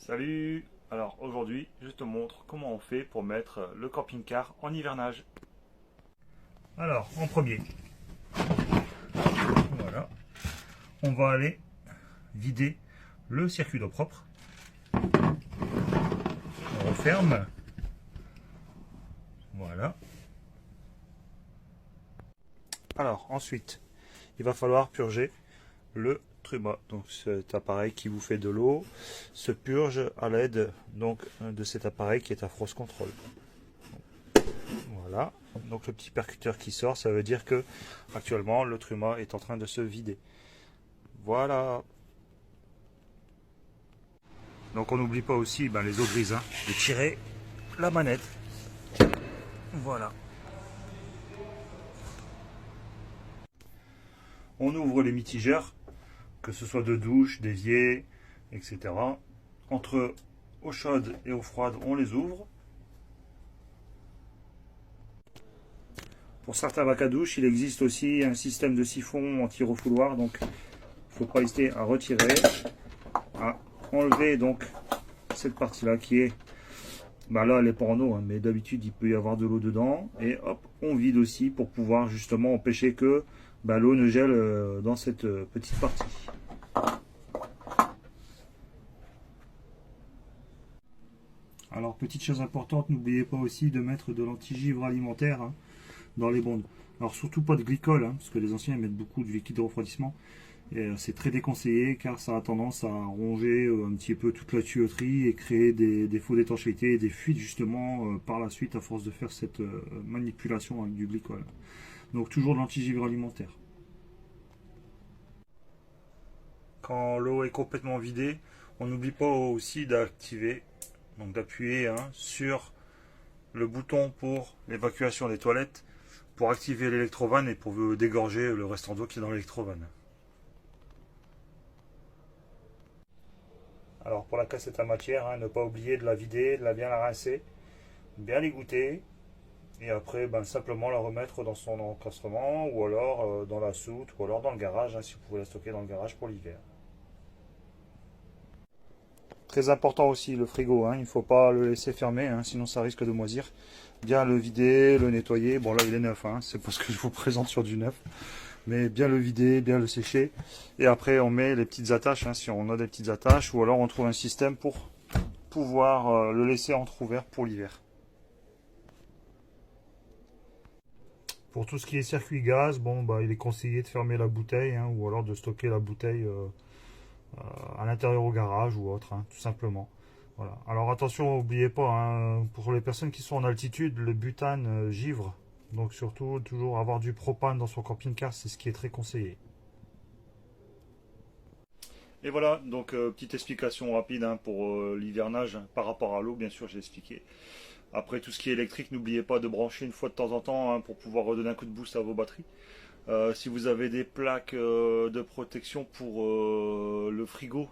Salut! Alors aujourd'hui, je te montre comment on fait pour mettre le camping-car en hivernage. Alors, en premier, voilà, on va aller vider le circuit d'eau propre. On referme. Voilà. Alors, ensuite, il va falloir purger le Truma. Donc cet appareil qui vous fait de l'eau se purge à l'aide donc de cet appareil qui est à Frost Control. Voilà. Donc le petit percuteur qui sort, ça veut dire que actuellement le Truma est en train de se vider. Voilà. Donc on n'oublie pas aussi les eaux grises, de tirer la manette. Voilà. On ouvre les mitigeurs, que ce soit de douche, d'évier, etc. Entre eau chaude et eau froide, on les ouvre. Pour certains bacs à douche, il existe aussi un système de siphon anti-refouloir, donc il ne faut pas hésiter à retirer, à enlever donc cette partie-là qui est, là elle est pas en eau, mais d'habitude il peut y avoir de l'eau dedans, et hop, on vide aussi pour pouvoir justement empêcher que l'eau ne gèle dans cette petite partie. Alors petite chose importante, n'oubliez pas aussi de mettre de l'antigivre alimentaire dans les bondes. Alors surtout pas de glycol, parce que les anciens mettent beaucoup de liquide de refroidissement. C'est très déconseillé car ça a tendance à ronger un petit peu toute la tuyauterie et créer des défauts d'étanchéité et des fuites justement par la suite à force de faire cette manipulation avec du glycol. Donc toujours de l'antigivre alimentaire. Quand l'eau est complètement vidée, on n'oublie pas aussi d'activer, donc d'appuyer sur le bouton pour l'évacuation des toilettes pour activer l'électrovanne et pour dégorger le restant d'eau qui est dans l'électrovanne. Alors pour la cassette à matière, ne pas oublier de la vider, de bien la rincer, bien l'égoutter et après simplement la remettre dans son encastrement ou alors dans la soute ou alors dans le garage, si vous pouvez la stocker dans le garage pour l'hiver. Très important aussi le frigo, il ne faut pas le laisser fermer, sinon ça risque de moisir. Bien le vider, le nettoyer. Bon là il est neuf, c'est parce que je vous présente sur du neuf. Mais bien le vider, bien le sécher. Et après on met les petites attaches, si on a des petites attaches, ou alors on trouve un système pour pouvoir le laisser entrouvert pour l'hiver. Pour tout ce qui est circuit gaz, il est conseillé de fermer la bouteille, ou alors de stocker la bouteille à l'intérieur au garage ou autre, tout simplement. Voilà. Alors attention, n'oubliez pas, pour les personnes qui sont en altitude, le butane givre. Donc surtout, toujours avoir du propane dans son camping-car, c'est ce qui est très conseillé. Et voilà, donc petite explication rapide pour l'hivernage par rapport à l'eau, bien sûr, j'ai expliqué. Après, tout ce qui est électrique, n'oubliez pas de brancher une fois de temps en temps pour pouvoir redonner un coup de boost à vos batteries. Si vous avez des plaques de protection pour le frigo,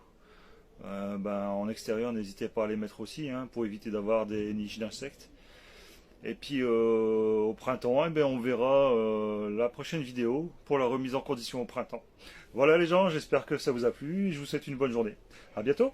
en extérieur, n'hésitez pas à les mettre aussi pour éviter d'avoir des niches d'insectes. Et puis au printemps, on verra la prochaine vidéo pour la remise en condition au printemps. Voilà les gens, j'espère que ça vous a plu. Je vous souhaite une bonne journée. À bientôt.